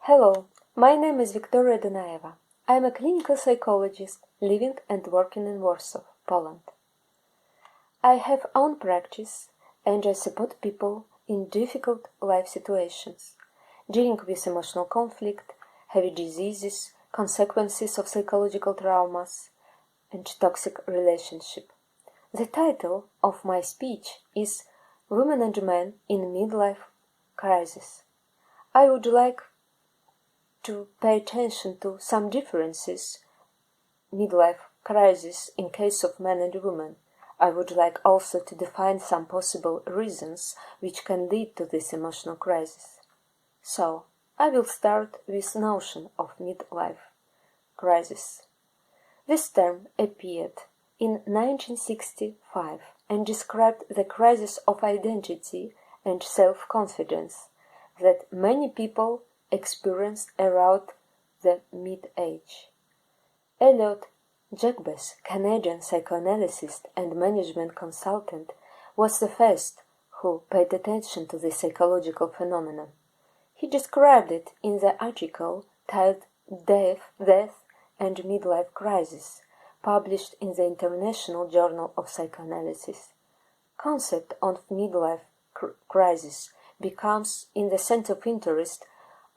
Hello, my name is Victoria Dunaeva. I am a clinical psychologist living and working in Warsaw, Poland. I have own practice and I support people in difficult life situations, dealing with emotional conflict, heavy diseases, consequences of psychological traumas, and toxic relationship. The title of my speech is Women and Men in Midlife Crisis. I would like to pay attention to some differences midlife crisis in case of men and women. I would like also to define some possible reasons which can lead to this emotional crisis. So, I will start with notion of midlife crisis. This term appeared in 1965 and described the crisis of identity and self-confidence that many people experienced around the mid-age. Elliot Jacobs, Canadian psychoanalyst and management consultant, was the first who paid attention to this psychological phenomenon. He described it in the article titled Death and Midlife Crisis, published in the International Journal of Psychoanalysis. Concept of midlife crisis becomes in the center of interest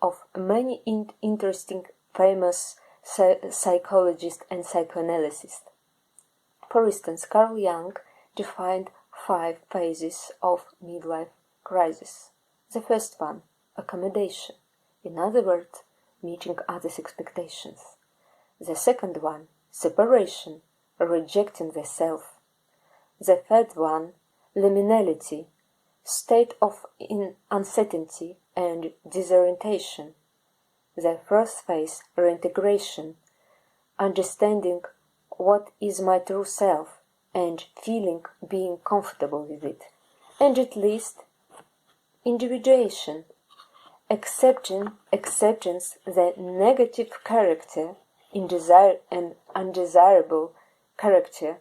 of many interesting famous psychologists and psychoanalysts. For instance, Carl Jung defined 5 phases of midlife crisis. The first one, accommodation, in other words, meeting others' expectations. The second one, separation, rejecting the self. The third one, liminality, state of uncertainty and disorientation. The first phase, reintegration, understanding what is my true self and feeling being comfortable with it. And at least, individuation, acceptance the negative character, and undesirable character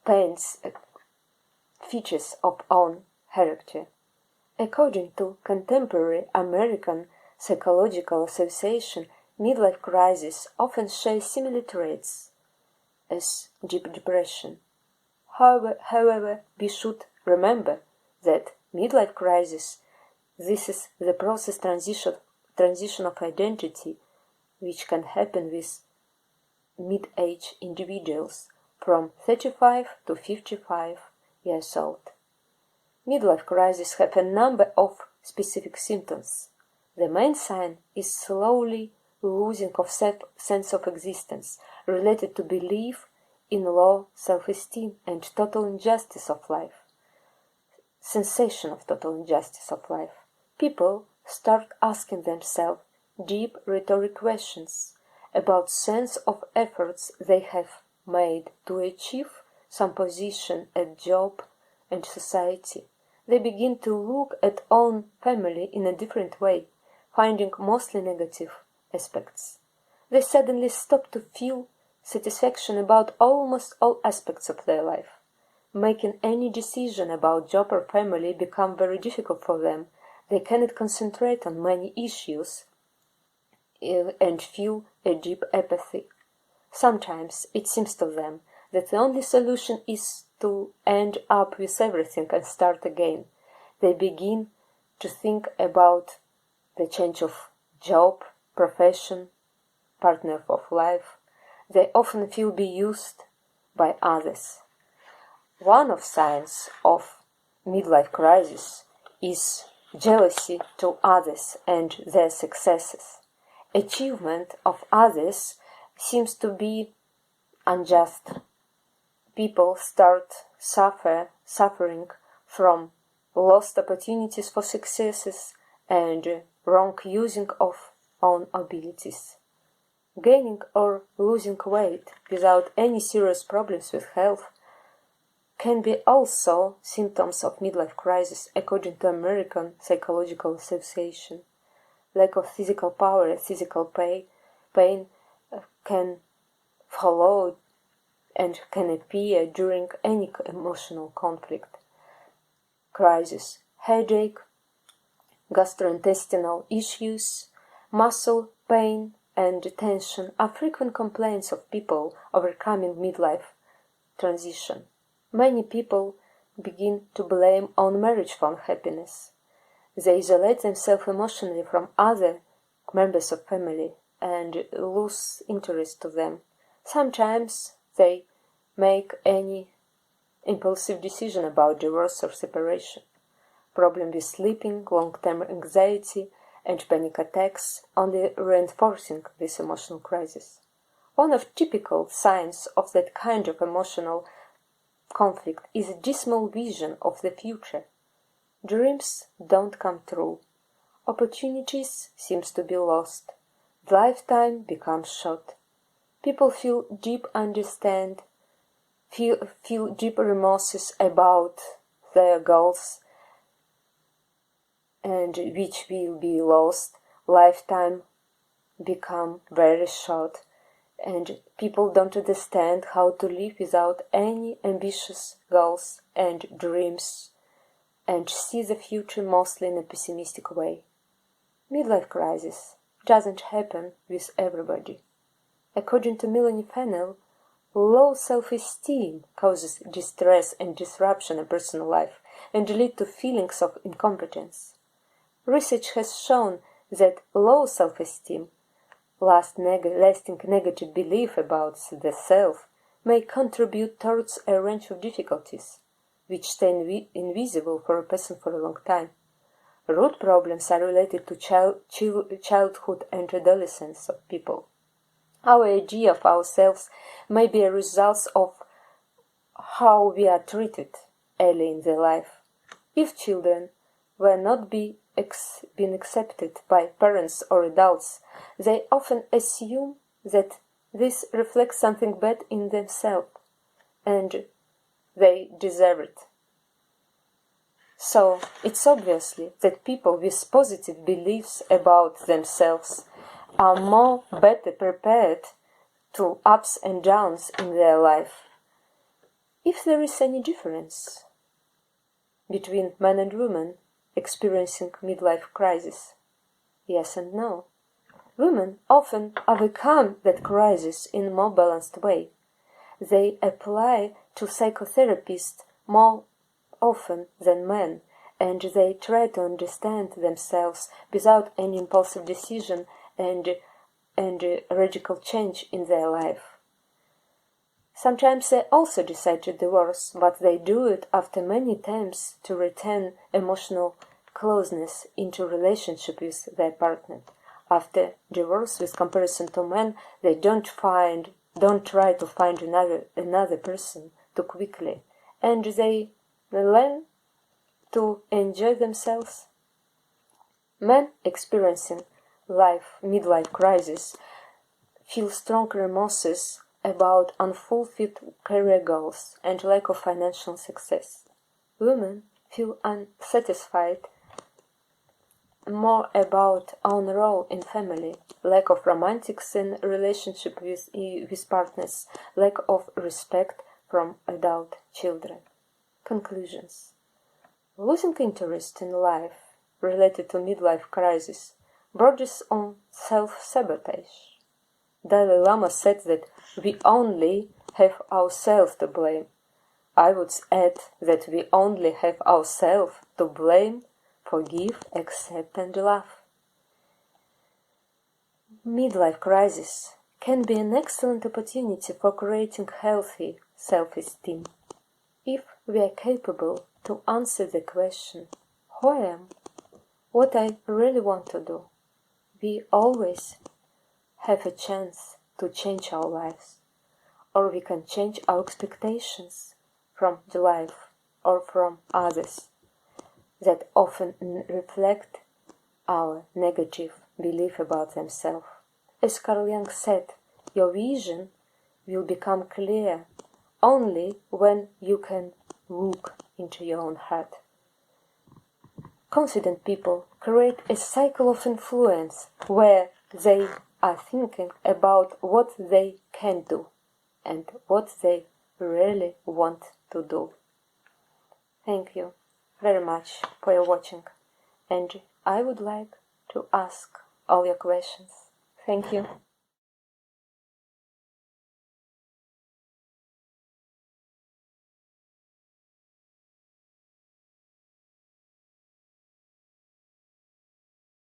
paints features of own character. According to contemporary American Psychological Association, midlife crisis often shares similar traits as deep depression. However, we should remember that midlife crisis, this is the process transition of identity which can happen with mid-age individuals from 35 to 55 years old. Midlife crises have a number of specific symptoms. The main sign is slowly losing of sense of existence, related to belief in low self-esteem and total injustice of life. Sensation of total injustice of life. People start asking themselves deep rhetoric questions about sense of efforts they have made to achieve some position at job and society. They begin to look at own family in a different way, finding mostly negative aspects. They suddenly stop to feel satisfaction about almost all aspects of their life. Making any decision about job or family become very difficult for them. They cannot concentrate on many issues and feel a deep apathy. Sometimes it seems to them that the only solution is to end up with everything and start again. They begin to think about the change of job, profession, partner of life. They often feel used by others. One of signs of midlife crisis is jealousy to others and their successes. Achievement of others seems to be unjust. People start suffering from lost opportunities for successes and wrong using of own abilities. Gaining or losing weight without any serious problems with health can be also symptoms of midlife crisis, according to American Psychological Association. Lack of physical power and physical pain can follow and can appear during any emotional conflict. Crisis, headache, gastrointestinal issues, Muscle pain and tension are frequent complaints of people overcoming midlife transition. Many people begin to blame unmarriage for unhappiness. They isolate themselves emotionally from other members of family and lose interest to them. Sometimes they make any impulsive decision about divorce or separation. Problem with sleeping, long-term anxiety, and panic attacks only reinforcing this emotional crisis. One of typical signs of that kind of emotional conflict is a dismal vision of the future. Dreams don't come true. Opportunities seems to be lost. Lifetime becomes short. People feel deep remorses about their goals and which will be lost. Lifetime become very short, and people don't understand how to live without any ambitious goals and dreams, and see the future mostly in a pessimistic way. Midlife crisis doesn't happen with everybody. According to Melanie Fennell, low self-esteem causes distress and disruption in personal life and lead to feelings of incompetence. Research has shown that low self-esteem, lasting negative belief about the self, may contribute towards a range of difficulties, which stay invisible for a person for a long time. Root problems are related to childhood and adolescence of people. Our idea of ourselves may be a result of how we are treated early in their life. If children were not being accepted by parents or adults, they often assume that this reflects something bad in themselves and they deserve it. So it's obviously that people with positive beliefs about themselves are better prepared to ups and downs in their life. If there is any difference between men and women experiencing midlife crisis, yes and no. Women often overcome that crisis in a more balanced way. They apply to psychotherapists more often than men, and they try to understand themselves without any impulsive decision and radical change in their life. Sometimes they also decide to divorce, but they do it after many attempts to retain emotional closeness into relationship with their partner. After divorce, with comparison to men, they don't try to find another person too quickly, and they learn to enjoy themselves. Men experiencing midlife crisis feel strong remorses about unfulfilled career goals and lack of financial success. Women feel unsatisfied more about own role in family, lack of romantic relationship with partners, lack of respect from adult children. Conclusions. Losing interest in life related to midlife crisis borders on self-sabotage. Dalai Lama said that we only have ourselves to blame. I would add that we only have ourselves to blame, forgive, accept and love. Midlife crisis can be an excellent opportunity for creating healthy self-esteem. If we are capable to answer the question, who I am, what I really want to do, we always have a chance to change our lives, or we can change our expectations from the life or from others that often reflect our negative belief about themselves. As Carl Jung said, your vision will become clear only when you can look into your own heart. Confident people create a cycle of influence where they are thinking about what they can do and what they really want to do. Thank you very much for your watching, and I would like to ask all your questions. Thank you.